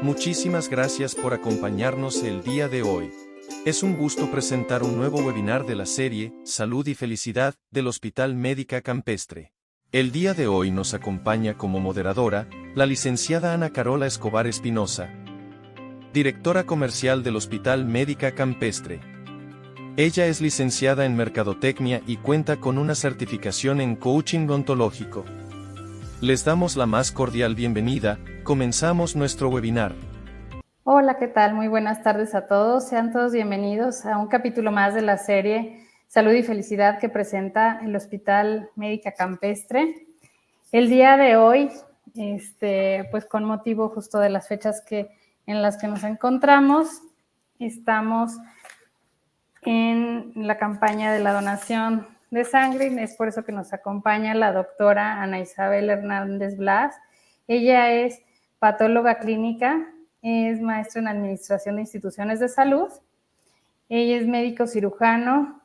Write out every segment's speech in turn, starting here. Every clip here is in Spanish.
Muchísimas gracias por acompañarnos el día de hoy. Es un gusto presentar un nuevo webinar de la serie Salud y Felicidad del Hospital Médica Campestre. El día de hoy nos acompaña como moderadora la licenciada Ana Carola Escobar Espinosa, directora comercial del Hospital Médica Campestre. Ella es licenciada en Mercadotecnia y cuenta con una certificación en coaching ontológico. Les damos la más cordial bienvenida. Comenzamos nuestro webinar. Hola, ¿qué tal? Muy buenas tardes a todos. Sean todos bienvenidos a un capítulo más de la serie Salud y Felicidad que presenta el Hospital Médica Campestre. El día de hoy, pues con motivo justo de las fechas en las que nos encontramos, estamos en la campaña de la donación de sangre. Es por eso que nos acompaña la doctora Ana Isabel Hernández Blas. Ella es patóloga clínica, es maestra en Administración de Instituciones de Salud. Ella es médico cirujano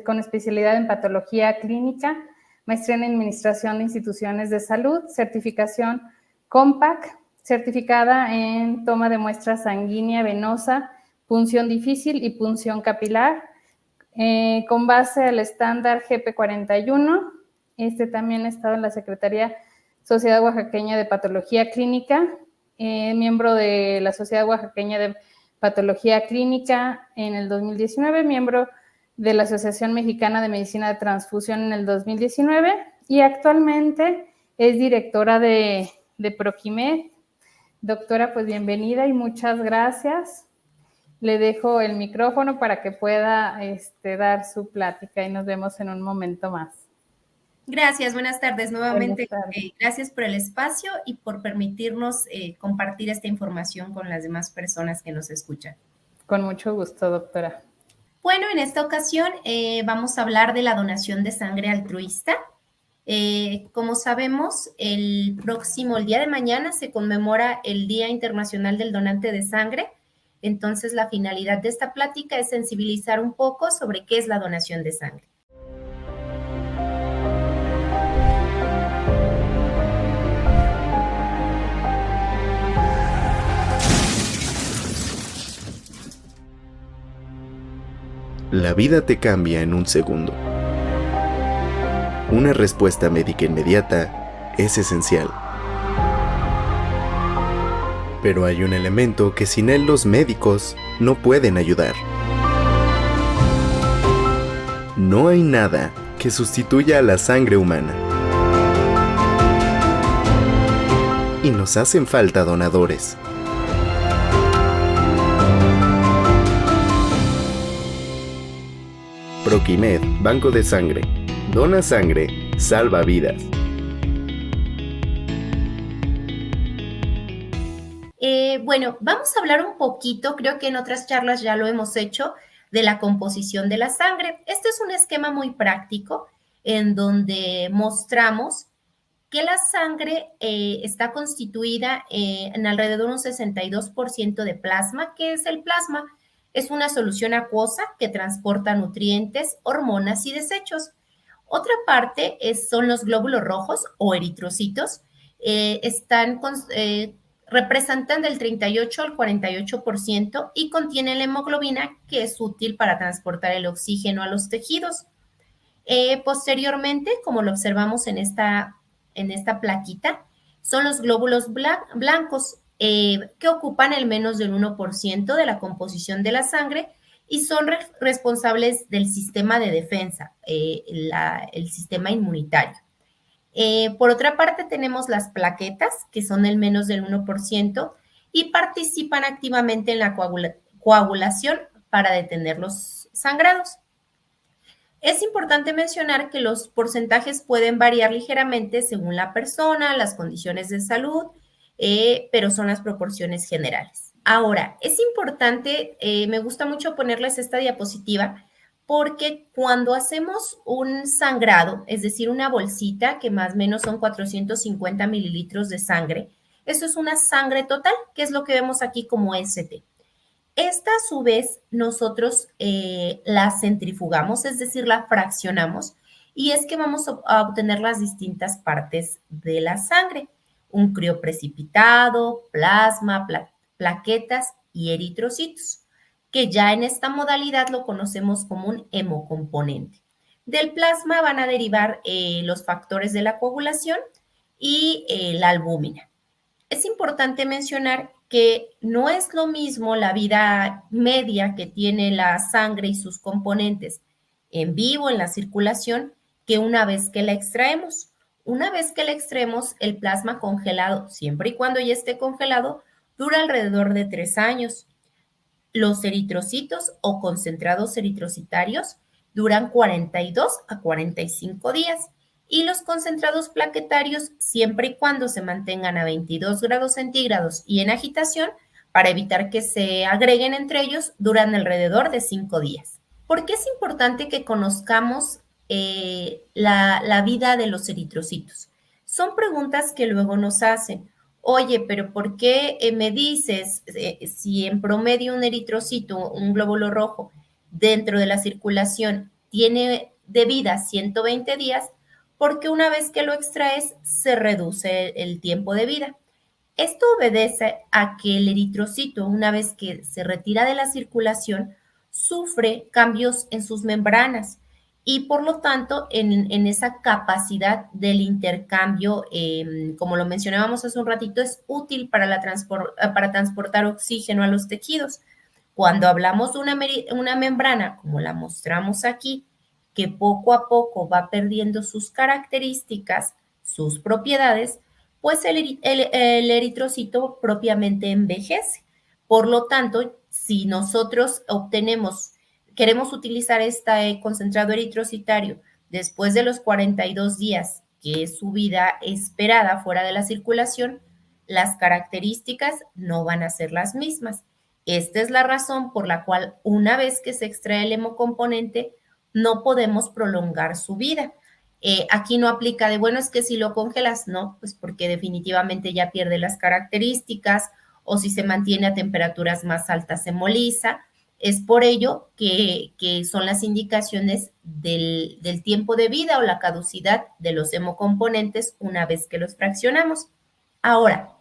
con especialidad en Patología Clínica, maestría en Administración de Instituciones de Salud, certificación COMPAC, certificada en toma de muestra sanguínea venosa, punción difícil y punción capilar, con base al estándar GP41. También ha estado en la Secretaría Sociedad Oaxaqueña de Patología Clínica, miembro de la Sociedad Oaxaqueña de Patología Clínica en el 2019, miembro de la Asociación Mexicana de Medicina de Transfusión en el 2019 y actualmente es directora de Proquimed. Doctora, pues bienvenida y muchas gracias. Le dejo el micrófono para que pueda dar su plática y nos vemos en un momento más. Gracias, buenas tardes nuevamente. Buenas tardes. Gracias por el espacio y por permitirnos compartir esta información con las demás personas que nos escuchan. Con mucho gusto, doctora. Bueno, en esta ocasión vamos a hablar de la donación de sangre altruista. Como sabemos, el día de mañana se conmemora el Día Internacional del Donante de Sangre. Entonces, la finalidad de esta plática es sensibilizar un poco sobre qué es la donación de sangre. La vida te cambia en un segundo. Una respuesta médica inmediata es esencial. Pero hay un elemento que sin él los médicos no pueden ayudar. No hay nada que sustituya a la sangre humana. Y nos hacen falta donadores. Proquimed, Banco de Sangre. Dona sangre, salva vidas. Bueno, vamos a hablar un poquito, creo que en otras charlas ya lo hemos hecho, de la composición de la sangre. Este es un esquema muy práctico en donde mostramos que la sangre está constituida en alrededor de un 62% de plasma. ¿Qué es el plasma? Es una solución acuosa que transporta nutrientes, hormonas y desechos. Otra parte son los glóbulos rojos o eritrocitos. Representan del 38 al 48% y contienen la hemoglobina, que es útil para transportar el oxígeno a los tejidos. Posteriormente, como lo observamos en esta plaquita, son los glóbulos blancos que ocupan el menos del 1% de la composición de la sangre y son responsables del sistema de defensa, el sistema inmunitario. Por otra parte, tenemos las plaquetas, que son el menos del 1% y participan activamente en la coagulación para detener los sangrados. Es importante mencionar que los porcentajes pueden variar ligeramente según la persona, las condiciones de salud, pero son las proporciones generales. Ahora, es importante, me gusta mucho ponerles esta diapositiva, porque cuando hacemos un sangrado, es decir, una bolsita, que más o menos son 450 mililitros de sangre, eso es una sangre total, que es lo que vemos aquí como ST. Esta, a su vez, nosotros la centrifugamos, es decir, la fraccionamos, y es que vamos a obtener las distintas partes de la sangre. un crioprecipitado, plasma, plaquetas y eritrocitos, que ya en esta modalidad lo conocemos como un hemocomponente. Del plasma van a derivar los factores de la coagulación y la albúmina. Es importante mencionar que no es lo mismo la vida media que tiene la sangre y sus componentes en vivo, en la circulación, que una vez que la extraemos. Una vez que la extraemos, el plasma congelado, siempre y cuando ya esté congelado, dura alrededor de 3 años. Los eritrocitos o concentrados eritrocitarios duran 42 a 45 días y los concentrados plaquetarios, siempre y cuando se mantengan a 22 grados centígrados y en agitación, para evitar que se agreguen entre ellos, duran alrededor de 5 días. ¿Por qué es importante que conozcamos la vida de los eritrocitos? Son preguntas que luego nos hacen. Oye, pero ¿por qué me dices si en promedio un eritrocito, un glóbulo rojo, dentro de la circulación tiene de vida 120 días? Porque una vez que lo extraes se reduce el tiempo de vida. Esto obedece a que el eritrocito, una vez que se retira de la circulación, sufre cambios en sus membranas y por lo tanto en esa capacidad del intercambio, como lo mencionábamos hace un ratito, es útil para transportar oxígeno a los tejidos. Cuando hablamos de una membrana, como la mostramos aquí, que poco a poco va perdiendo sus características, sus propiedades, pues el eritrocito propiamente envejece. Por lo tanto, si nosotros queremos utilizar este concentrado eritrocitario después de los 42 días, que es su vida esperada fuera de la circulación, las características no van a ser las mismas. Esta es la razón por la cual una vez que se extrae el hemocomponente, no podemos prolongar su vida. Aquí no aplica de, bueno, es que si lo congelas, no, pues porque definitivamente ya pierde las características o si se mantiene a temperaturas más altas se moliza. Es por ello que son las indicaciones del tiempo de vida o la caducidad de los hemocomponentes una vez que los fraccionamos. Ahora,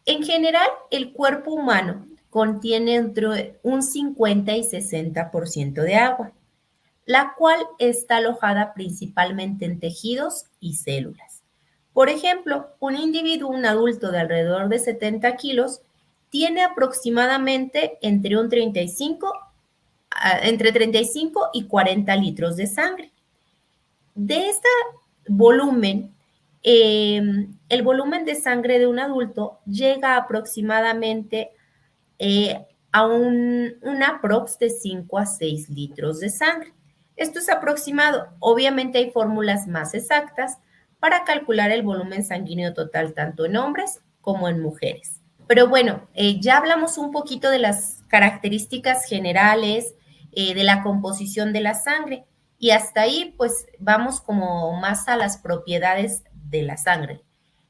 en general, el cuerpo humano contiene entre un 50 y 60% de agua, la cual está alojada principalmente en tejidos y células. Por ejemplo, un individuo, un adulto de alrededor de 70 kilos, tiene aproximadamente entre 35 y 40 litros de sangre. De este volumen, el volumen de sangre de un adulto llega aproximadamente a una aprox de 5 a 6 litros de sangre. Esto es aproximado. Obviamente hay fórmulas más exactas para calcular el volumen sanguíneo total tanto en hombres como en mujeres. Pero bueno, ya hablamos un poquito de las características generales de la composición de la sangre y hasta ahí pues vamos como más a las propiedades de la sangre.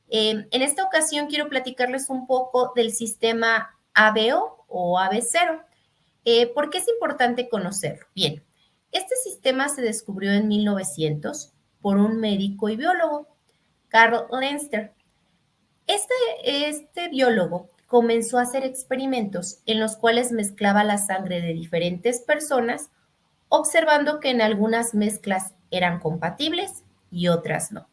En esta ocasión quiero platicarles un poco del sistema ABO o AB0. ¿Por qué es importante conocerlo? Bien, este sistema se descubrió en 1900 por un médico y biólogo, Karl Lenster. Este biólogo comenzó a hacer experimentos en los cuales mezclaba la sangre de diferentes personas, observando que en algunas mezclas eran compatibles y otras no.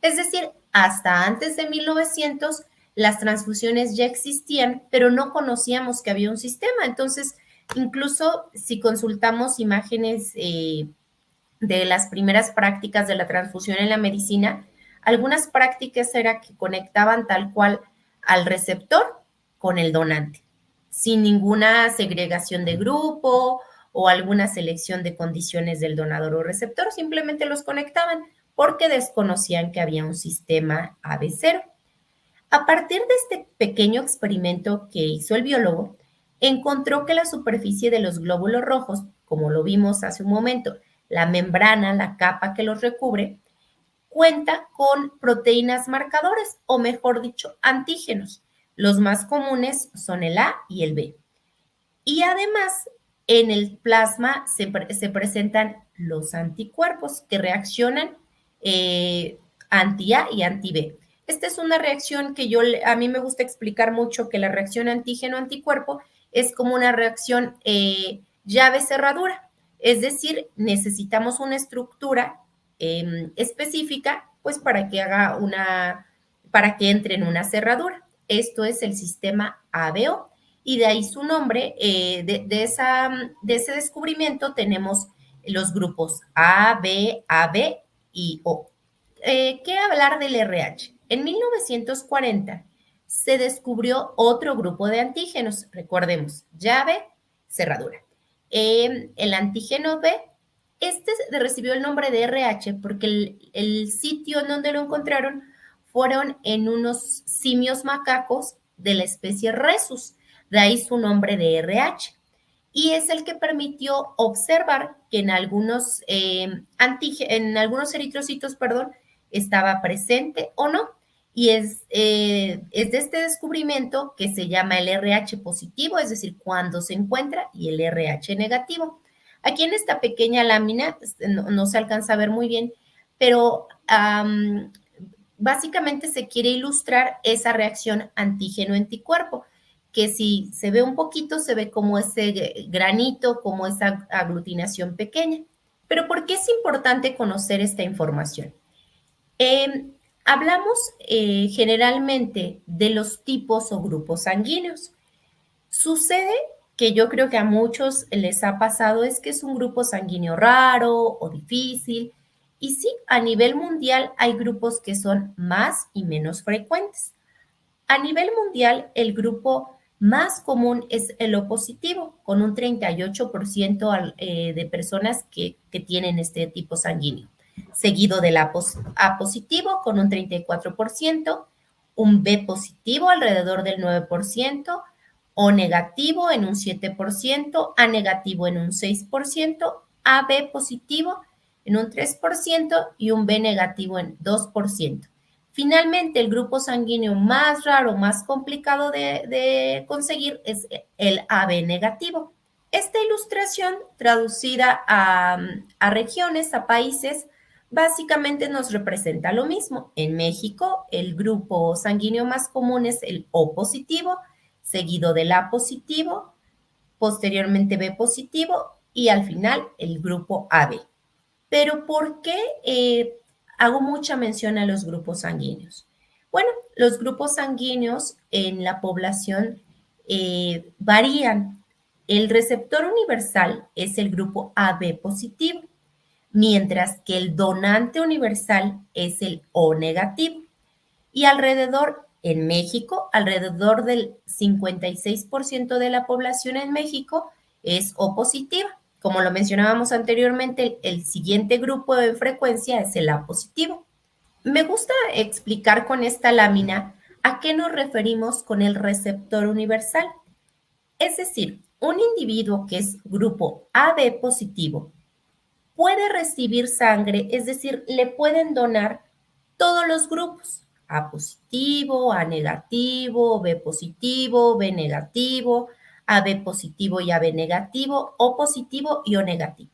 Es decir, hasta antes de 1900 las transfusiones ya existían, pero no conocíamos que había un sistema. Entonces, incluso si consultamos imágenes de las primeras prácticas de la transfusión en la medicina, algunas prácticas era que conectaban tal cual al receptor con el donante, sin ninguna segregación de grupo o alguna selección de condiciones del donador o receptor, simplemente los conectaban porque desconocían que había un sistema AB0. A partir de este pequeño experimento que hizo el biólogo, encontró que la superficie de los glóbulos rojos, como lo vimos hace un momento, la membrana, la capa que los recubre, cuenta con proteínas marcadores, o mejor dicho, antígenos. Los más comunes son el A y el B. Y además, en el plasma se presentan los anticuerpos que reaccionan anti-A y anti-B. Esta es una reacción que a mí me gusta explicar mucho, que la reacción antígeno-anticuerpo es como una reacción llave-cerradura. Es decir, necesitamos una estructura específica, pues para que para que entre en una cerradura. Esto es el sistema ABO, y de ahí su nombre. De ese descubrimiento tenemos los grupos A, B, AB y O. ¿Qué hablar del RH? En 1940 se descubrió otro grupo de antígenos, recordemos, llave, cerradura. El antígeno B, este recibió el nombre de RH porque el sitio en donde lo encontraron fueron en unos simios macacos de la especie Rhesus, de ahí su nombre de RH. Y es el que permitió observar que en algunos eritrocitos, estaba presente o no. Y es de este descubrimiento que se llama el RH positivo, es decir, cuando se encuentra, y el RH negativo. Aquí en esta pequeña lámina no se alcanza a ver muy bien, pero básicamente se quiere ilustrar esa reacción antígeno-anticuerpo, que si se ve un poquito, se ve como ese granito, como esa aglutinación pequeña. Pero ¿por qué es importante conocer esta información? Hablamos generalmente de los tipos o grupos sanguíneos. Sucede que yo creo que a muchos les ha pasado es que es un grupo sanguíneo raro o difícil. Y sí, a nivel mundial hay grupos que son más y menos frecuentes. A nivel mundial, el grupo más común es el O positivo, con un 38% de personas que tienen este tipo sanguíneo, seguido del A positivo con un 34%, un B positivo alrededor del 9%, O negativo en un 7%, A negativo en un 6%, AB positivo en un 3% y un B negativo en 2%. Finalmente, el grupo sanguíneo más raro, más complicado de conseguir es el AB negativo. Esta ilustración, traducida a regiones, a países, básicamente nos representa lo mismo. En México, el grupo sanguíneo más común es el O positivo, seguido del A positivo, posteriormente B positivo y al final el grupo AB. Pero ¿por qué hago mucha mención a los grupos sanguíneos? Bueno, los grupos sanguíneos en la población varían. El receptor universal es el grupo AB positivo, mientras que el donante universal es el O negativo. Y en México, alrededor del 56% de la población en México es O positiva. Como lo mencionábamos anteriormente, el siguiente grupo de frecuencia es el A positivo. Me gusta explicar con esta lámina a qué nos referimos con el receptor universal. Es decir, un individuo que es grupo AB positivo puede recibir sangre, es decir, le pueden donar todos los grupos: A positivo, A negativo, B positivo, B negativo, AB positivo y AB negativo, O positivo y O negativo.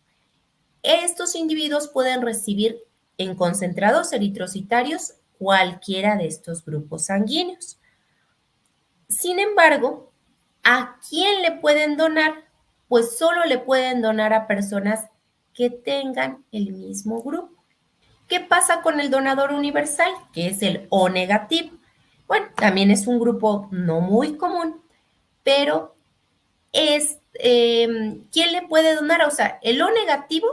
Estos individuos pueden recibir en concentrados eritrocitarios cualquiera de estos grupos sanguíneos. Sin embargo, ¿a quién le pueden donar? Pues solo le pueden donar a personas que tengan el mismo grupo. ¿Qué pasa con el donador universal, que es el O negativo? Bueno, también es un grupo no muy común, pero ¿quién le puede donar? O sea, el O negativo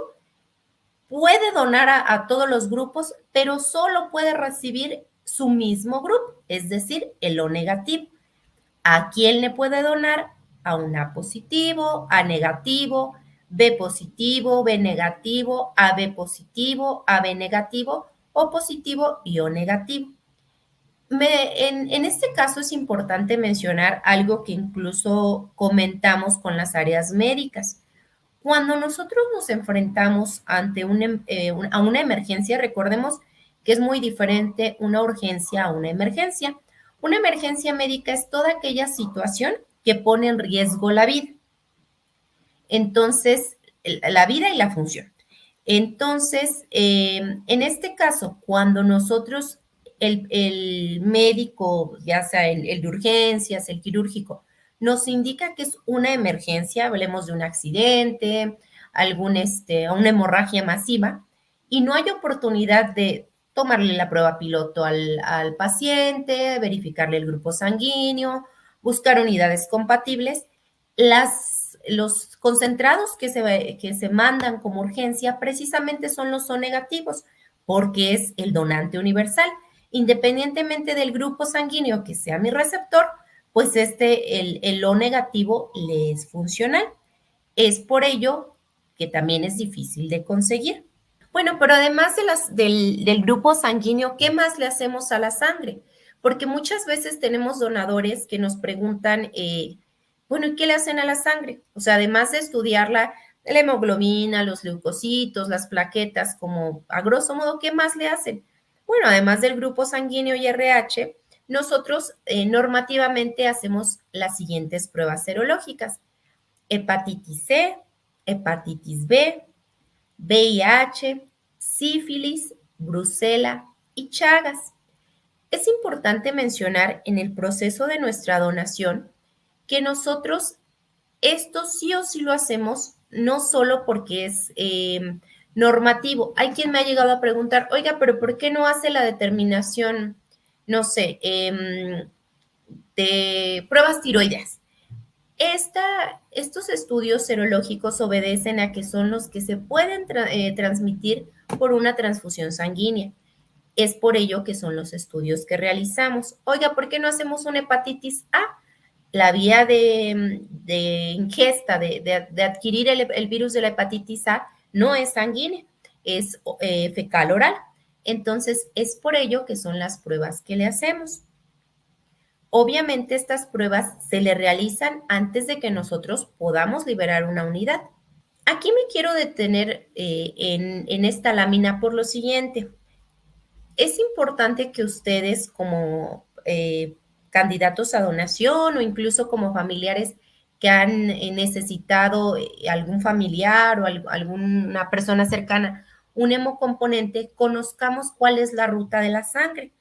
puede donar a todos los grupos, pero solo puede recibir su mismo grupo, es decir, el O negativo. ¿A quién le puede donar? A un A positivo, A negativo, B positivo, B negativo, AB positivo, AB negativo, O positivo y O negativo. En este caso es importante mencionar algo que incluso comentamos con las áreas médicas. Cuando nosotros nos enfrentamos ante a una emergencia, recordemos que es muy diferente una urgencia a una emergencia. Una emergencia médica es toda aquella situación que pone en riesgo la vida. Entonces, la vida y la función. Entonces, en este caso, cuando nosotros el médico, ya sea el de urgencias, el quirúrgico, nos indica que es una emergencia, hablemos de un accidente, una hemorragia masiva, y no hay oportunidad de tomarle la prueba piloto al paciente, verificarle el grupo sanguíneo, buscar unidades compatibles. Los concentrados que se mandan como urgencia precisamente son los O negativos, porque es el donante universal. Independientemente del grupo sanguíneo que sea mi receptor, pues el O negativo le es funcional. Es por ello que también es difícil de conseguir. Bueno, pero además del grupo sanguíneo, ¿qué más le hacemos a la sangre? Porque muchas veces tenemos donadores que nos preguntan, bueno, ¿y qué le hacen a la sangre? O sea, además de estudiarla, la hemoglobina, los leucocitos, las plaquetas, como a grosso modo, ¿qué más le hacen? Bueno, además del grupo sanguíneo y RH, nosotros normativamente hacemos las siguientes pruebas serológicas: hepatitis C, hepatitis B, VIH, sífilis, brucela y Chagas. Es importante mencionar en el proceso de nuestra donación que nosotros esto sí o sí lo hacemos, no solo porque es normativo. Hay quien me ha llegado a preguntar, oiga, pero ¿por qué no hace la determinación, no sé, de pruebas tiroideas? Estos estudios serológicos obedecen a que son los que se pueden transmitir por una transfusión sanguínea. Es por ello que son los estudios que realizamos. Oiga, ¿por qué no hacemos una hepatitis A? La vía de ingesta, de adquirir el virus de la hepatitis A no es sanguínea, es fecal oral. Entonces, es por ello que son las pruebas que le hacemos. Obviamente, estas pruebas se le realizan antes de que nosotros podamos liberar una unidad. Aquí me quiero detener en esta lámina por lo siguiente. Es importante que ustedes como candidatos a donación o incluso como familiares que han necesitado algún familiar o alguna persona cercana un hemocomponente, conozcamos cuál es la ruta de la sangre.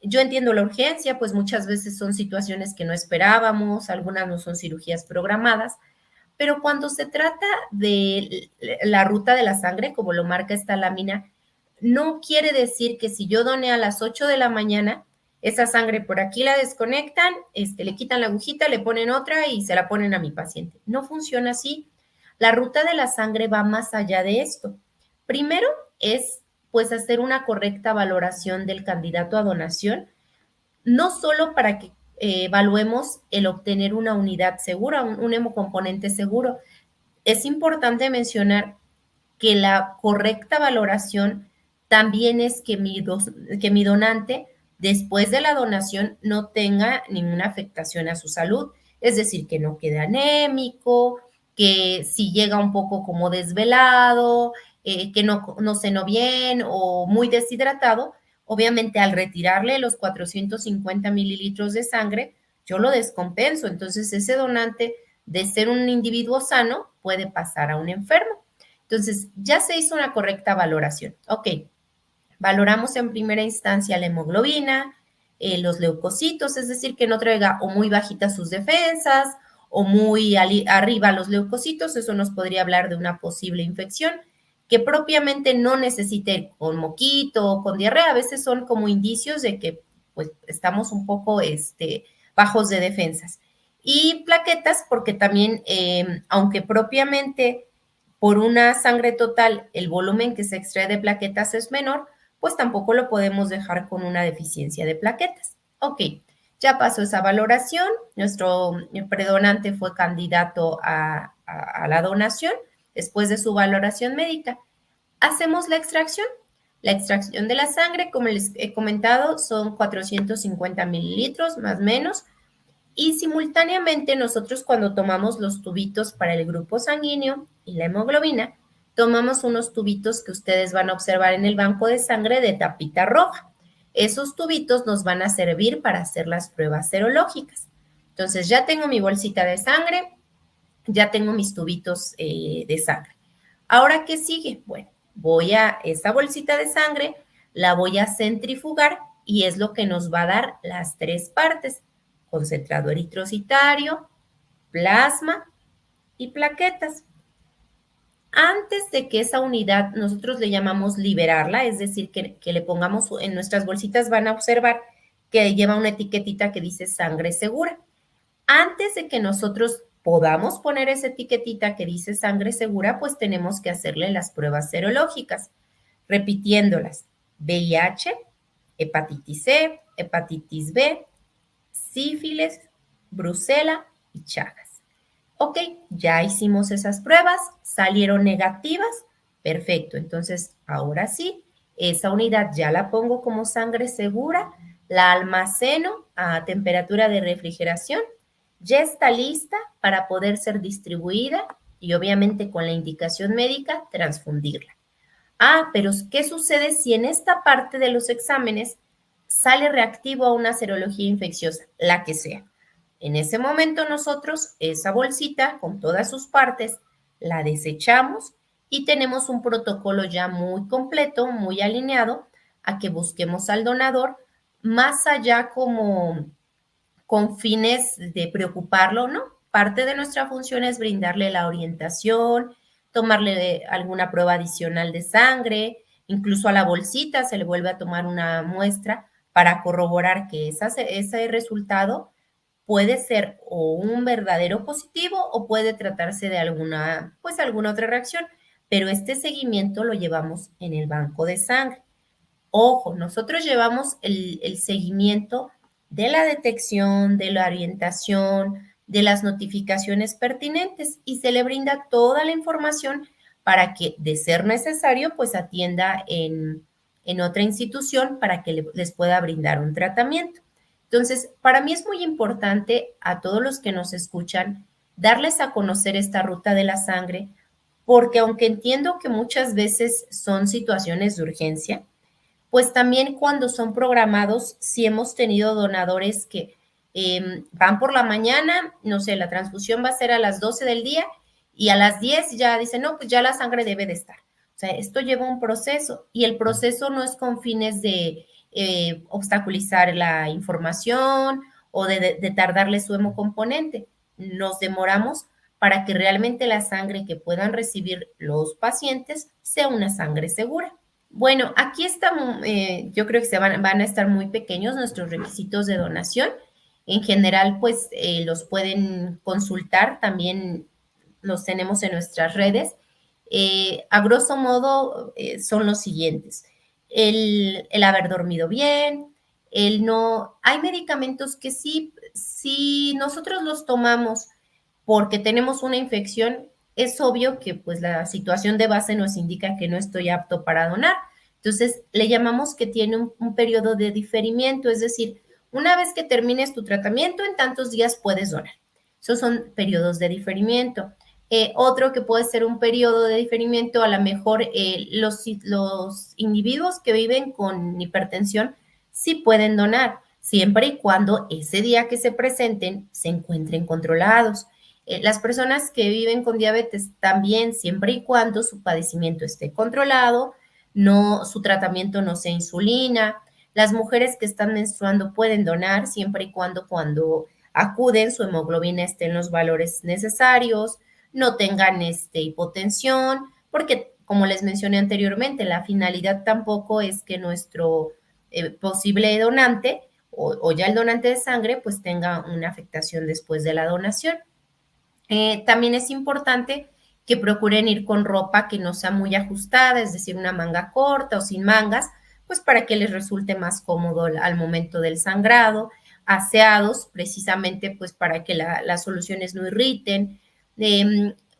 Yo entiendo la urgencia, pues muchas veces son situaciones que no esperábamos, algunas no son cirugías programadas, pero cuando se trata de la ruta de la sangre, como lo marca esta lámina, no quiere decir que si yo doné a las 8 de la mañana, esa sangre por aquí la desconectan, le quitan la agujita, le ponen otra y se la ponen a mi paciente. No funciona así. La ruta de la sangre va más allá de esto. Primero es pues hacer una correcta valoración del candidato a donación, no solo para que evaluemos el obtener una unidad segura, un hemocomponente seguro. Es importante mencionar que la correcta valoración también es que mi donante, después de la donación, no tenga ninguna afectación a su salud, es decir, que no quede anémico, que si llega un poco como desvelado, que no cenó bien o muy deshidratado, obviamente al retirarle los 450 mililitros de sangre, yo lo descompenso. Entonces ese donante, de ser un individuo sano, puede pasar a un enfermo. Entonces ya se hizo una correcta valoración. Ok, valoramos en primera instancia la hemoglobina, los leucocitos, es decir, que no traiga o muy bajitas sus defensas o muy arriba los leucocitos. Eso nos podría hablar de una posible infección que propiamente no necesite con moquito o con diarrea. A veces son como indicios de que pues estamos un poco bajos de defensas. Y plaquetas, porque también, aunque propiamente por una sangre total el volumen que se extrae de plaquetas es menor, pues tampoco lo podemos dejar con una deficiencia de plaquetas. Ok, ya pasó esa valoración, nuestro predonante fue candidato a la donación después de su valoración médica. Hacemos la extracción. La extracción de la sangre, como les he comentado, son 450 mililitros más o menos. Y simultáneamente nosotros cuando tomamos los tubitos para el grupo sanguíneo y la hemoglobina, tomamos unos tubitos que ustedes van a observar en el banco de sangre de tapita roja. Esos tubitos nos van a servir para hacer las pruebas serológicas. Entonces ya tengo mi bolsita de sangre, ya tengo mis tubitos de sangre. Ahora, ¿qué sigue? Bueno, voy a esa bolsita de sangre, la voy a centrifugar y es lo que nos va a dar las tres partes: concentrado eritrocitario, plasma y plaquetas. Antes de que esa unidad nosotros le llamamos liberarla, es decir, que le pongamos en nuestras bolsitas, van a observar que lleva una etiquetita que dice sangre segura. Antes de que nosotros podamos poner esa etiquetita que dice sangre segura, pues tenemos que hacerle las pruebas serológicas, repitiéndolas: VIH, hepatitis C, hepatitis B, sífilis, brucela y Chagas. Ok, ya hicimos esas pruebas, salieron negativas, perfecto. Entonces, ahora sí, esa unidad ya la pongo como sangre segura, la almaceno a temperatura de refrigeración, ya está lista para poder ser distribuida y obviamente con la indicación médica transfundirla. Pero ¿qué sucede si en esta parte de los exámenes sale reactivo a una serología infecciosa, la que sea? En ese momento nosotros esa bolsita con todas sus partes la desechamos y tenemos un protocolo ya muy completo, muy alineado a que busquemos al donador, más allá como con fines de preocuparlo, ¿no? Parte de nuestra función es brindarle la orientación, tomarle alguna prueba adicional de sangre, incluso a la bolsita se le vuelve a tomar una muestra para corroborar que ese resultado puede ser o un verdadero positivo o puede tratarse de alguna otra reacción, pero este seguimiento lo llevamos en el banco de sangre. Ojo, nosotros llevamos el seguimiento de la detección, de la orientación, de las notificaciones pertinentes y se le brinda toda la información para que, de ser necesario, pues atienda en otra institución para que les pueda brindar un tratamiento. Entonces, para mí es muy importante a todos los que nos escuchan darles a conocer esta ruta de la sangre, porque aunque entiendo que muchas veces son situaciones de urgencia, pues también cuando son programados, sí hemos tenido donadores que van por la mañana, no sé, la transfusión va a ser a las 12 del día y a las 10 ya dicen, no, pues ya la sangre debe de estar. O sea, esto lleva un proceso y el proceso no es con fines de obstaculizar la información o de tardarle su hemocomponente. Nos demoramos para que realmente la sangre que puedan recibir los pacientes sea una sangre segura. Bueno, aquí estamos, yo creo que van a estar muy pequeños nuestros requisitos de donación. En general, pues los pueden consultar, también los tenemos en nuestras redes. A grosso modo, son los siguientes: el haber dormido bien, hay medicamentos que sí, si nosotros los tomamos porque tenemos una infección, es obvio que pues la situación de base nos indica que no estoy apto para donar. Entonces, le llamamos que tiene un periodo de diferimiento, es decir, una vez que termines tu tratamiento, en tantos días puedes donar. Esos son periodos de diferimiento. Otro que puede ser un periodo de diferimiento, a lo mejor los individuos que viven con hipertensión sí pueden donar, siempre y cuando ese día que se presenten se encuentren controlados. Las personas que viven con diabetes también, siempre y cuando su padecimiento esté controlado, su tratamiento no sea insulina. Las mujeres que están menstruando pueden donar siempre y cuando acuden su hemoglobina esté en los valores necesarios, no tengan hipotensión, porque como les mencioné anteriormente, la finalidad tampoco es que nuestro posible donante o ya el donante de sangre pues tenga una afectación después de la donación. También es importante que procuren ir con ropa que no sea muy ajustada, es decir, una manga corta o sin mangas, pues para que les resulte más cómodo al momento del sangrado, aseados precisamente pues para que las soluciones no irriten.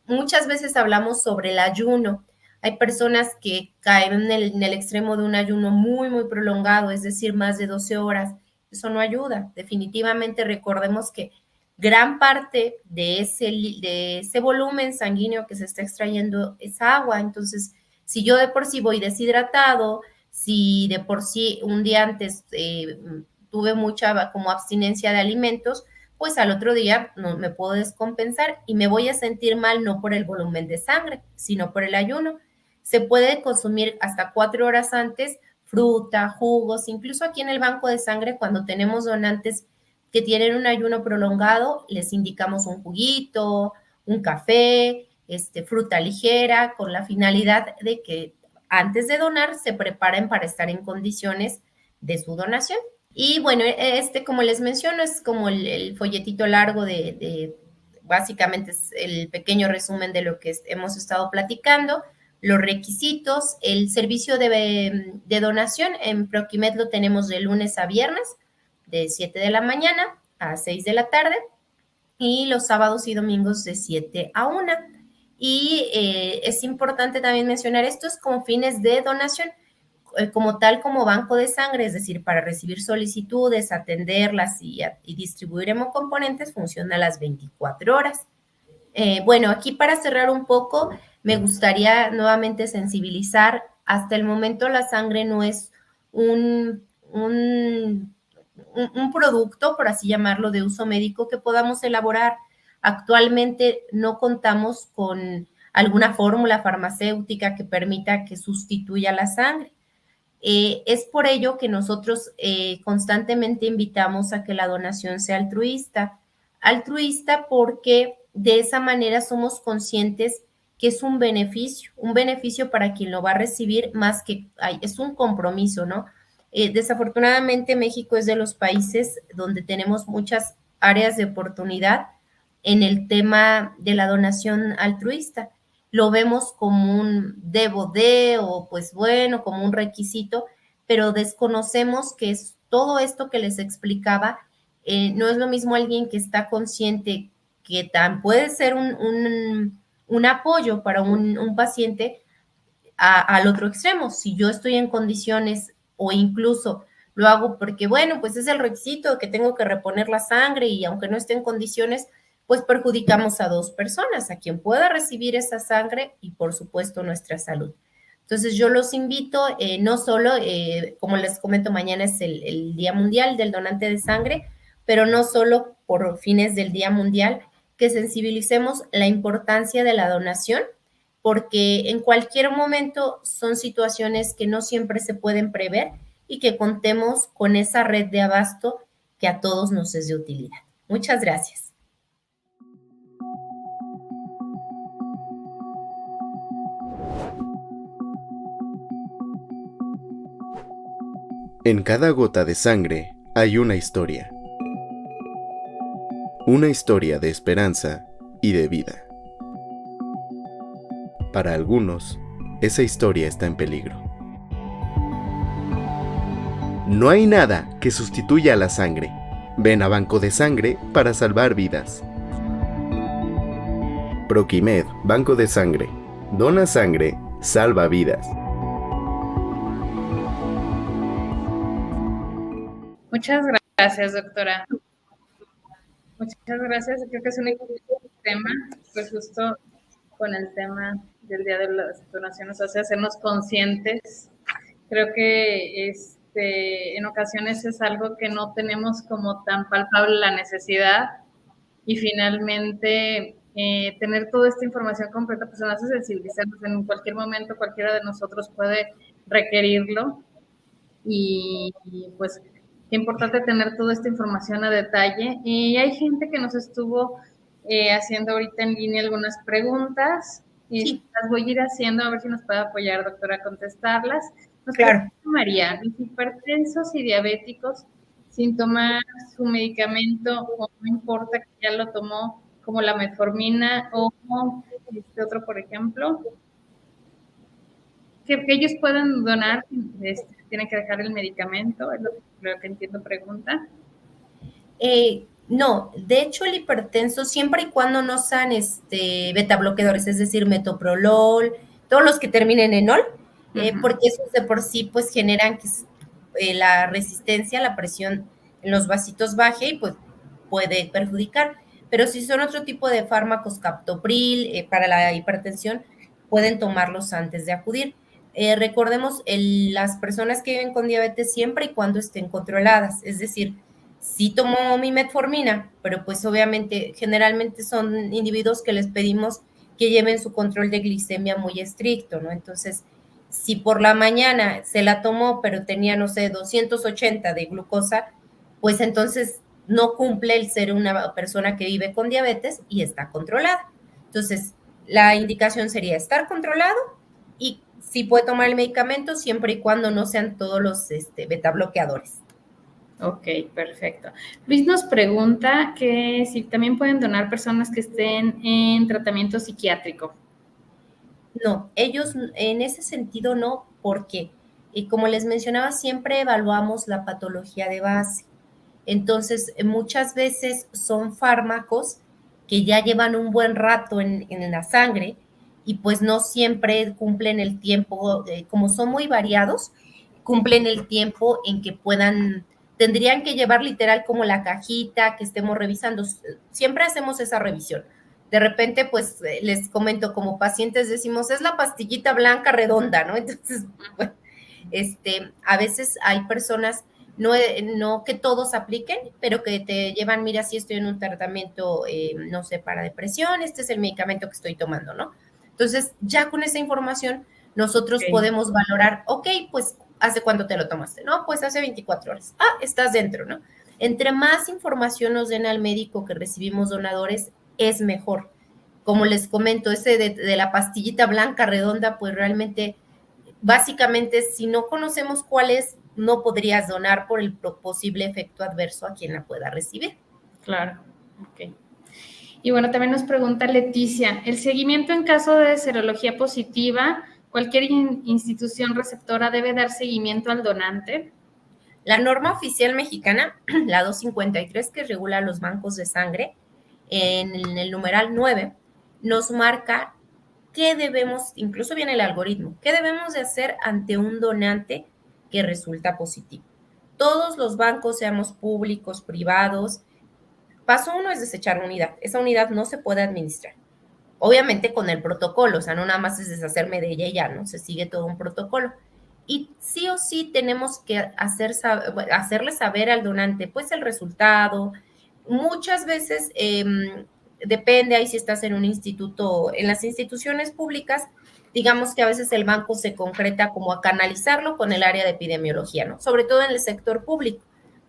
Muchas veces hablamos sobre el ayuno. Hay personas que caen en el extremo de un ayuno muy, muy prolongado, es decir, más de 12 horas. Eso no ayuda. Definitivamente recordemos que gran parte de ese volumen sanguíneo que se está extrayendo es agua. Entonces, si yo de por sí voy deshidratado, si de por sí un día antes tuve mucha como abstinencia de alimentos, pues al otro día no me puedo descompensar y me voy a sentir mal no por el volumen de sangre, sino por el ayuno. Se puede consumir hasta 4 horas antes fruta, jugos, incluso aquí en el banco de sangre cuando tenemos donantes que tienen un ayuno prolongado, les indicamos un juguito, un café, fruta ligera, con la finalidad de que antes de donar se preparen para estar en condiciones de su donación. Y bueno, como les menciono, es como el folletito largo básicamente es el pequeño resumen de lo que hemos estado platicando, los requisitos, el servicio de donación en Proquimed lo tenemos de lunes a viernes, de 7 de la mañana a 6 de la tarde, y los sábados y domingos de 7 a 1. Y es importante también mencionar, esto es con fines de donación, como tal como banco de sangre, es decir, para recibir solicitudes, atenderlas y distribuir hemocomponentes, funciona a las 24 horas. Bueno, aquí para cerrar un poco, me gustaría nuevamente sensibilizar. Hasta el momento la sangre no es un producto, por así llamarlo, de uso médico que podamos elaborar. Actualmente no contamos con alguna fórmula farmacéutica que permita que sustituya la sangre. Es por ello que nosotros constantemente invitamos a que la donación sea altruista. Altruista porque de esa manera somos conscientes que es un beneficio para quien lo va a recibir, más que es un compromiso, ¿no? Desafortunadamente México es de los países donde tenemos muchas áreas de oportunidad en el tema de la donación altruista. Lo vemos como un debo de, o pues bueno, como un requisito, pero desconocemos que es todo esto que les explicaba. No es lo mismo alguien que está consciente que puede ser un apoyo para un paciente al otro extremo. Si yo estoy en condiciones o incluso lo hago porque, bueno, pues es el requisito que tengo que reponer la sangre y aunque no esté en condiciones, pues perjudicamos a dos personas, a quien pueda recibir esa sangre y por supuesto nuestra salud. Entonces yo los invito, no solo, como les comento, mañana es el Día Mundial del Donante de Sangre, pero no solo por fines del Día Mundial, que sensibilicemos la importancia de la donación, porque en cualquier momento son situaciones que no siempre se pueden prever y que contemos con esa red de abasto que a todos nos es de utilidad. Muchas gracias. En cada gota de sangre hay una historia. Una historia de esperanza y de vida. Para algunos, esa historia está en peligro. No hay nada que sustituya a la sangre. Ven a Banco de Sangre para salvar vidas. Proquimed, Banco de Sangre. Dona sangre, salva vidas. Muchas gracias, doctora. Muchas gracias. Creo que es un excelente tema, pues justo con el tema del Día de las Donaciones, o sea, hacernos conscientes. Creo que en ocasiones es algo que no tenemos como tan palpable la necesidad y finalmente tener toda esta información completa pues nos hace sensibilizarnos. En cualquier momento cualquiera de nosotros puede requerirlo y pues qué importante tener toda esta información a detalle. Y hay gente que nos estuvo haciendo ahorita en línea algunas preguntas y sí, las voy a ir haciendo a ver si nos puede apoyar, doctora, a contestarlas. Claro. María, los hipertensos y diabéticos sin tomar su medicamento, o no importa que ya lo tomó, como la metformina o otro, por ejemplo, que ellos puedan donar, tienen que dejar el medicamento, es lo que entiendo, pregunta. No, de hecho el hipertenso, siempre y cuando no sean betabloqueadores, es decir, metoprolol, todos los que terminen en ol, porque esos de por sí pues generan que la resistencia, la presión en los vasitos baje y pues puede perjudicar. Pero si son otro tipo de fármacos, captopril, para la hipertensión, pueden tomarlos antes de acudir. Recordemos, las personas que viven con diabetes siempre y cuando estén controladas, es decir, sí tomo mi metformina, pero pues obviamente generalmente son individuos que les pedimos que lleven su control de glicemia muy estricto, ¿no? Entonces, Si por la mañana se la tomó, pero tenía, no sé, 280 de glucosa, pues entonces no cumple el ser una persona que vive con diabetes y está controlada. Entonces, la indicación sería estar controlado y sí puede tomar el medicamento siempre y cuando no sean todos los beta bloqueadores. Ok, perfecto. Luis nos pregunta que si también pueden donar personas que estén en tratamiento psiquiátrico. No, ellos en ese sentido no, porque como les mencionaba, siempre evaluamos la patología de base. Entonces, muchas veces son fármacos que ya llevan un buen rato en la sangre y pues no siempre cumplen el tiempo, como son muy variados, cumplen el tiempo en que tendrían que llevar literal como la cajita que estemos revisando. Siempre hacemos esa revisión. De repente, pues les comento, como pacientes decimos, es la pastillita blanca redonda, ¿no? Entonces, bueno, a veces hay personas, no que todos apliquen, pero que te llevan, mira, si estoy en un tratamiento, no sé, para depresión, este es el medicamento que estoy tomando, ¿no? Entonces, ya con esa información, nosotros podemos valorar, ok, pues, ¿hace cuánto te lo tomaste? No, pues hace 24 horas. Ah, estás dentro, ¿no? Entre más información nos den al médico que recibimos donadores, es mejor. Como les comento, ese de la pastillita blanca redonda, pues realmente, básicamente, si no conocemos cuál es, no podrías donar por el posible efecto adverso a quien la pueda recibir. Claro, ok. Y bueno, también nos pregunta Leticia, ¿el seguimiento en caso de serología positiva, cualquier institución receptora debe dar seguimiento al donante? La norma oficial mexicana, la 253, que regula los bancos de sangre, en el numeral 9, nos marca qué debemos, incluso viene el algoritmo, qué debemos de hacer ante un donante que resulta positivo. Todos los bancos, seamos públicos, privados, paso uno es desechar la unidad. Esa unidad no se puede administrar. Obviamente con el protocolo, o sea, no nada más es deshacerme de ella y ya, ¿no? Se sigue todo un protocolo. Y sí o sí tenemos que hacerle saber al donante, pues, el resultado. Muchas veces depende ahí si estás en un instituto, en las instituciones públicas, digamos que a veces el banco se concreta como a canalizarlo con el área de epidemiología, ¿no? Sobre todo en el sector público,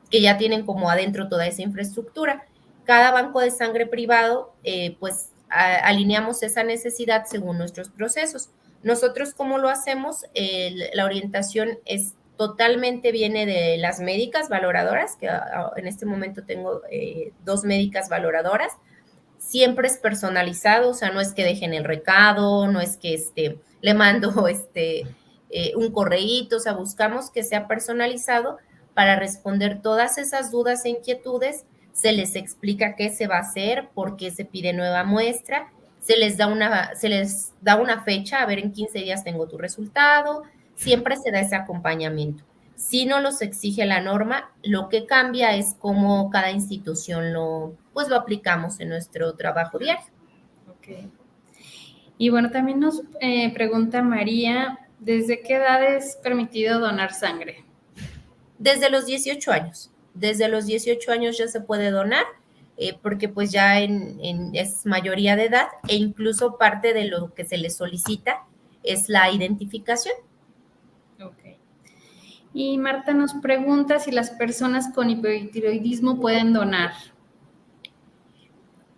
que ya tienen como adentro toda esa infraestructura. Cada banco de sangre privado, pues, alineamos esa necesidad según nuestros procesos. Nosotros, ¿cómo lo hacemos? La orientación es totalmente viene de las médicas valoradoras, que en este momento tengo 2 médicas valoradoras. Siempre es personalizado, o sea, no es que dejen el recado, no es que le mando un correíto, o sea, buscamos que sea personalizado para responder todas esas dudas e inquietudes. Se les explica qué se va a hacer, por qué se pide nueva muestra, se les da una fecha, a ver, en 15 días tengo tu resultado, siempre se da ese acompañamiento. Si no los exige la norma, lo que cambia es cómo cada institución lo aplicamos en nuestro trabajo diario. Ok. Y bueno, también nos pregunta María, ¿desde qué edad es permitido donar sangre? Desde los 18 años. Desde los 18 años ya se puede donar, porque pues ya es mayoría de edad e incluso parte de lo que se les solicita es la identificación. Ok. Y Marta nos pregunta si las personas con hipotiroidismo pueden donar.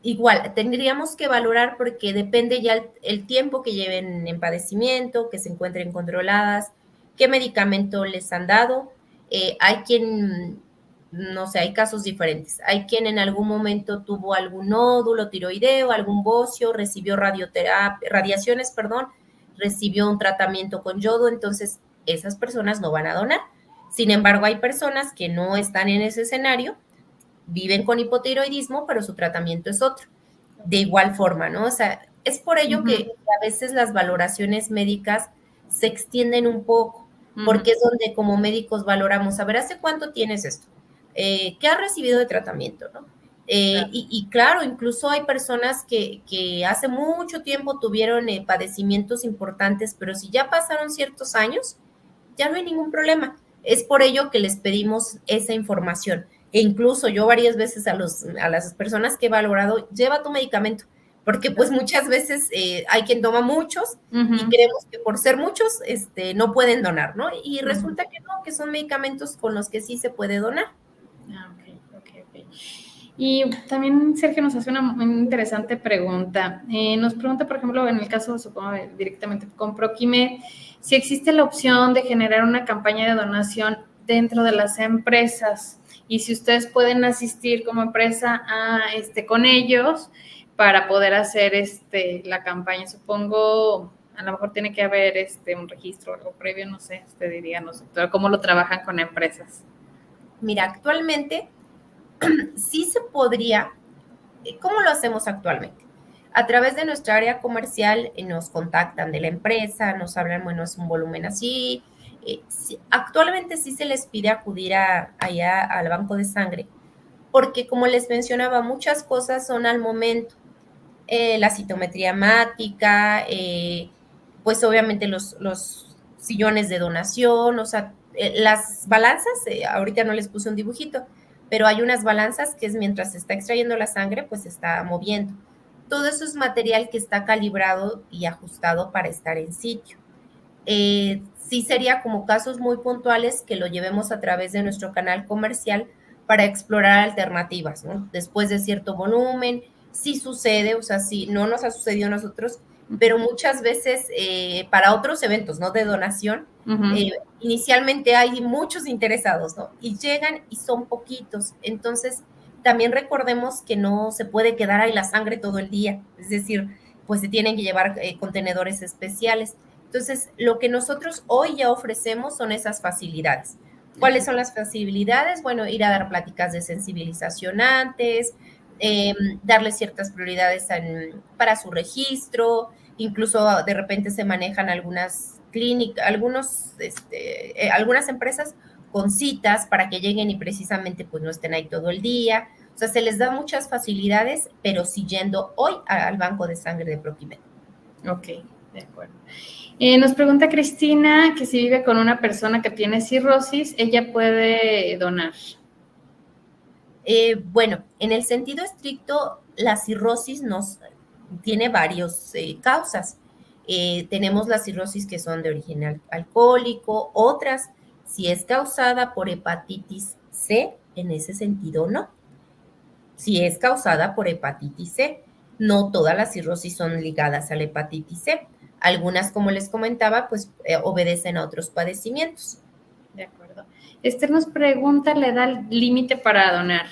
Igual, tendríamos que valorar porque depende ya el tiempo que lleven en padecimiento, que se encuentren controladas, qué medicamento les han dado. Hay quien, no sé, hay casos diferentes. Hay quien en algún momento tuvo algún nódulo tiroideo, algún bocio, recibió radiaciones, recibió un tratamiento con yodo, entonces esas personas no van a donar. Sin embargo, hay personas que no están en ese escenario, viven con hipotiroidismo, pero su tratamiento es otro. De igual forma, ¿no? O sea, es por ello que a veces las valoraciones médicas se extienden un poco, porque es donde como médicos valoramos, a ver, ¿hace cuánto tienes esto? ¿Qué has recibido de tratamiento, no? Y claro, incluso hay personas que hace mucho tiempo tuvieron padecimientos importantes, pero si ya pasaron ciertos años, ya no hay ningún problema. Es por ello que les pedimos esa información. E incluso yo varias veces a las personas que he valorado, lleva tu medicamento, porque pues muchas veces hay quien toma muchos y creemos que por ser muchos no pueden donar, ¿no? Y resulta que no, que son medicamentos con los que sí se puede donar. Ah, ok. Y también Sergio nos hace una muy interesante pregunta. Nos pregunta, por ejemplo, en el caso, supongo, directamente con Proquimed, si existe la opción de generar una campaña de donación dentro de las empresas y si ustedes pueden asistir como empresa con ellos para poder hacer la campaña. Supongo, a lo mejor tiene que haber un registro o algo previo, no sé, usted diría, no sé, ¿cómo lo trabajan con empresas? Mira, actualmente sí se podría. ¿Cómo lo hacemos actualmente? A través de nuestra área comercial nos contactan de la empresa, nos hablan, bueno, es un volumen así. Actualmente sí se les pide acudir allá al banco de sangre, porque como les mencionaba, muchas cosas son al momento. La citometría hemática, pues obviamente los sillones de donación, o sea, las balanzas, ahorita no les puse un dibujito, pero hay unas balanzas que es mientras se está extrayendo la sangre, pues se está moviendo. Todo eso es material que está calibrado y ajustado para estar en sitio. Sí sería como casos muy puntuales que lo llevemos a través de nuestro canal comercial para explorar alternativas, ¿no? Después de cierto volumen, sí sucede, o sea, sí, no nos ha sucedido a nosotros, pero muchas veces para otros eventos, ¿no? De donación, inicialmente hay muchos interesados, ¿no? Y llegan y son poquitos. Entonces, también recordemos que no se puede quedar ahí la sangre todo el día, es decir, pues se tienen que llevar contenedores especiales. Entonces, lo que nosotros hoy ya ofrecemos son esas facilidades. ¿Cuáles son las facilidades? Bueno, ir a dar pláticas de sensibilización antes, darles ciertas prioridades para su registro, incluso de repente se manejan algunas clínicas, algunas empresas con citas para que lleguen y precisamente pues no estén ahí todo el día. O sea, se les da muchas facilidades, pero sí yendo hoy al banco de sangre de Proquimed. Ok, de acuerdo. Nos pregunta Cristina que si vive con una persona que tiene cirrosis, ¿ella puede donar? Bueno, en el sentido estricto, la cirrosis tiene varias causas. Tenemos las cirrosis que son de origen alcohólico, otras, si es causada por hepatitis C, en ese sentido no. Si es causada por hepatitis C, no todas las cirrosis son ligadas a la hepatitis C. Algunas, como les comentaba, pues obedecen a otros padecimientos. De acuerdo. Nos pregunta la edad límite para donar.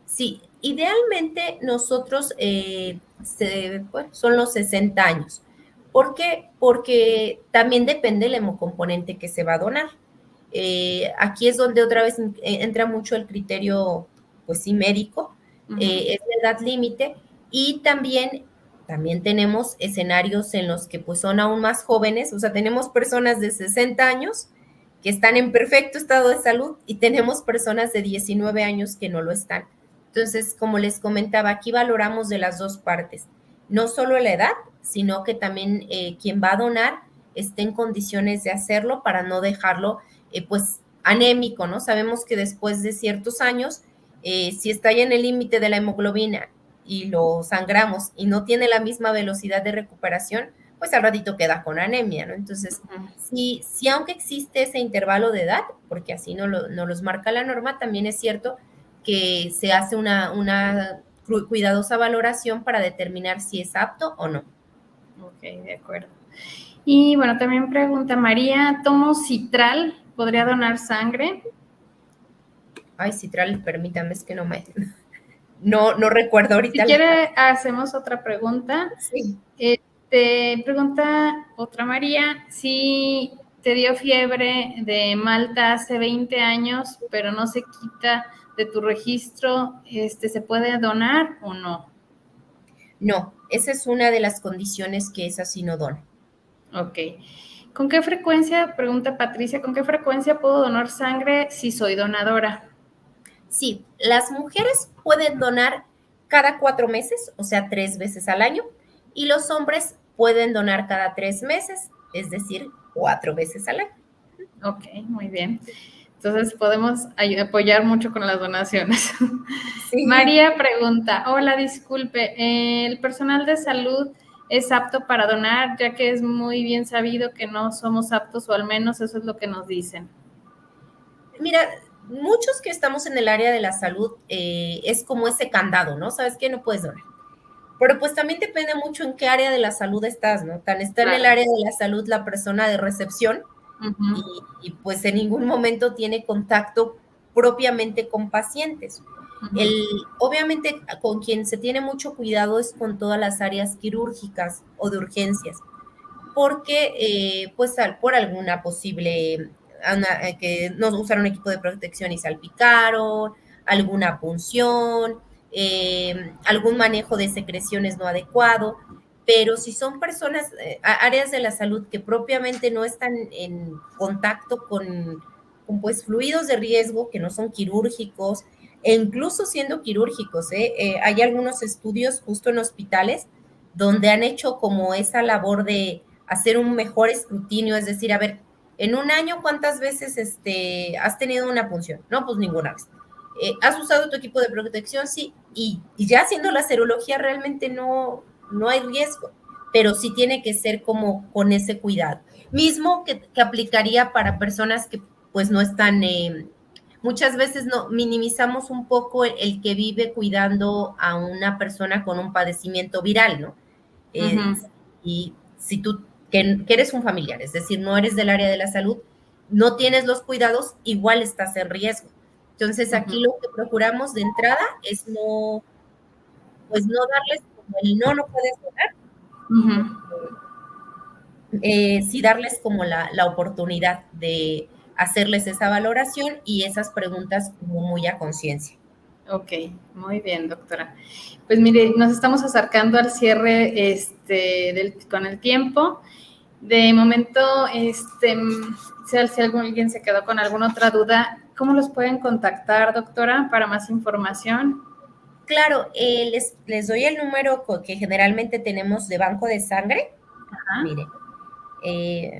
Sí, idealmente nosotros son los 60 años. ¿Por qué? Porque también depende el hemocomponente que se va a donar. Aquí es donde otra vez entra mucho el criterio, pues sí, médico, es la edad límite y también tenemos escenarios en los que pues son aún más jóvenes, o sea, tenemos personas de 60 años que están en perfecto estado de salud y tenemos personas de 19 años que no lo están. Entonces, como les comentaba, aquí valoramos de las dos partes, no solo la edad, sino que también quien va a donar esté en condiciones de hacerlo para no dejarlo pues anémico, ¿no? Sabemos que después de ciertos años, si está ya en el límite de la hemoglobina y lo sangramos y no tiene la misma velocidad de recuperación, pues al ratito queda con anemia, ¿no? Entonces, sí, aunque existe ese intervalo de edad, porque así no los marca la norma, también es cierto que se hace una cuidadosa valoración para determinar si es apto o no. Ok, de acuerdo. Y bueno, también pregunta María, ¿tomo Citral? ¿Podría donar sangre? Ay, Citral, permítame, es que no recuerdo ahorita. Si quiere, hacemos otra pregunta. Sí. Pregunta otra María, si te dio fiebre de Malta hace 20 años, pero no se quita de tu registro, ¿se puede donar o no? No, esa es una de las condiciones que es así no dona. Ok. ¿Con qué frecuencia, pregunta Patricia, con qué frecuencia puedo donar sangre si soy donadora? Sí, las mujeres pueden donar cada 4 meses, o sea, 3 veces al año, y los hombres pueden donar cada 3 meses, es decir, 4 veces al año. Ok, muy bien. Entonces podemos apoyar mucho con las donaciones. Sí. María pregunta, hola, disculpe, ¿el personal de salud es apto para donar, ya que es muy bien sabido que no somos aptos, o al menos eso es lo que nos dicen? Mira, muchos que estamos en el área de la salud es como ese candado, ¿no? ¿Sabes qué? No puedes donar. Pero pues también depende mucho en qué área de la salud estás, ¿no? Tan está en el área de la salud la persona de recepción y pues en ningún momento tiene contacto propiamente con pacientes. Obviamente con quien se tiene mucho cuidado es con todas las áreas quirúrgicas o de urgencias, porque pues por alguna posible, que no usaron equipo de protección y salpicaron, alguna punción, algún manejo de secreciones no adecuado, pero si son personas, áreas de la salud que propiamente no están en contacto con pues fluidos de riesgo que no son quirúrgicos, e incluso siendo quirúrgicos, hay algunos estudios justo en hospitales donde han hecho como esa labor de hacer un mejor escrutinio, es decir, a ver, en un año, ¿cuántas veces has tenido una punción? No, pues ninguna vez. ¿Has usado tu equipo de protección? Sí, y ya haciendo la serología realmente no hay riesgo, pero sí tiene que ser como con ese cuidado. Mismo que aplicaría para personas que pues no están, muchas veces no minimizamos un poco el que vive cuidando a una persona con un padecimiento viral, ¿no? Y si tú, que eres un familiar, es decir, no eres del área de la salud, no tienes los cuidados, igual estás en riesgo. Entonces, aquí lo que procuramos de entrada es no darles como el no puedes donar, sí darles como la oportunidad de hacerles esa valoración y esas preguntas como muy a conciencia. Ok, muy bien, doctora. Pues mire, nos estamos acercando al cierre con el tiempo. De momento, si alguien se quedó con alguna otra duda, ¿cómo los pueden contactar, doctora, para más información? Claro, les doy el número que generalmente tenemos de banco de sangre. Ajá. Mire,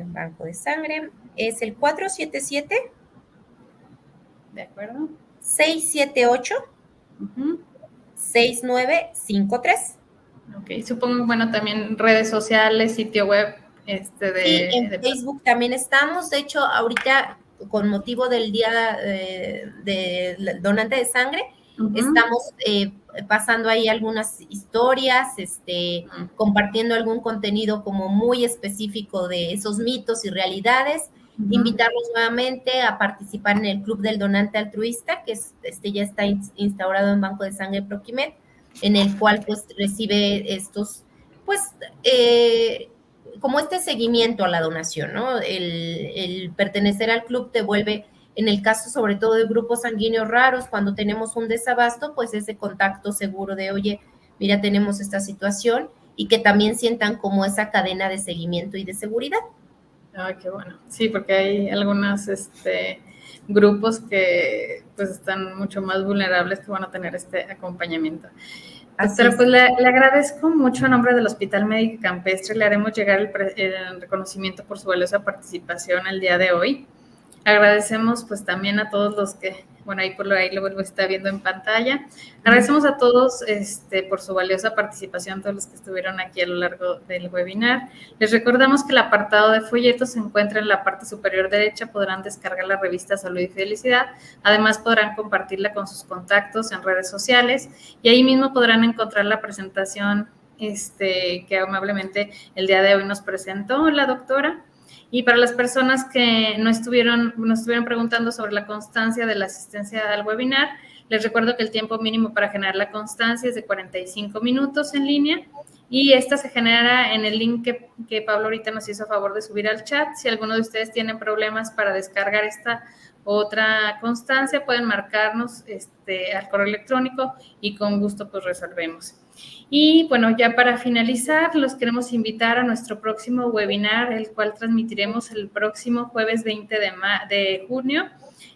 banco de sangre es el 477. ¿De acuerdo? 678 6953. Ok, supongo, bueno, también redes sociales, sitio web. Sí, en Facebook también estamos. De hecho, ahorita, con motivo del Día del Donante de Sangre, estamos pasando ahí algunas historias, compartiendo algún contenido como muy específico de esos mitos y realidades. Invitarlos nuevamente a participar en el Club del Donante Altruista, que ya está instaurado en Banco de Sangre Proquimed, en el cual pues recibe estos, pues, como este seguimiento a la donación, ¿no? El pertenecer al club te vuelve, en el caso sobre todo de grupos sanguíneos raros, cuando tenemos un desabasto, pues ese contacto seguro de, oye, mira, tenemos esta situación, y que también sientan como esa cadena de seguimiento y de seguridad. Ay, qué bueno. Sí, porque hay algunos grupos que pues están mucho más vulnerables, que van a tener este acompañamiento. Doctora, pues le agradezco mucho a nombre del Hospital Médica Campestre. Le haremos llegar el reconocimiento por su valiosa participación el día de hoy. Agradecemos pues también a todos los que, bueno, ahí lo está viendo en pantalla. Agradecemos a todos por su valiosa participación, todos los que estuvieron aquí a lo largo del webinar. Les recordamos que el apartado de folletos se encuentra en la parte superior derecha. Podrán descargar la revista Salud y Felicidad. Además, podrán compartirla con sus contactos en redes sociales, y ahí mismo podrán encontrar la presentación que amablemente el día de hoy nos presentó la doctora. Y para las personas que nos estuvieron preguntando sobre la constancia de la asistencia al webinar, les recuerdo que el tiempo mínimo para generar la constancia es de 45 minutos en línea, y esta se genera en el link que Pablo ahorita nos hizo a favor de subir al chat. Si alguno de ustedes tiene problemas para descargar esta otra constancia, pueden marcarnos al correo electrónico y con gusto pues resolvemos. Y bueno, ya para finalizar, los queremos invitar a nuestro próximo webinar, el cual transmitiremos el próximo jueves 20 de junio.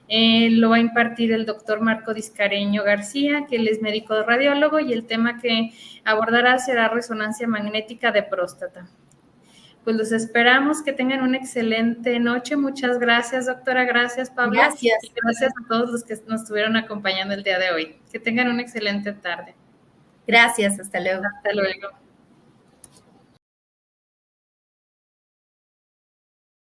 Lo va a impartir el doctor Marco Discareño García, que él es médico radiólogo, y el tema que abordará será resonancia magnética de próstata. pues los esperamos, que tengan una excelente noche. Muchas gracias, doctora. Gracias, Pablo. Gracias. Y gracias a todos los que nos estuvieron acompañando el día de hoy. Que tengan una excelente tarde. Gracias, hasta luego. Hasta luego.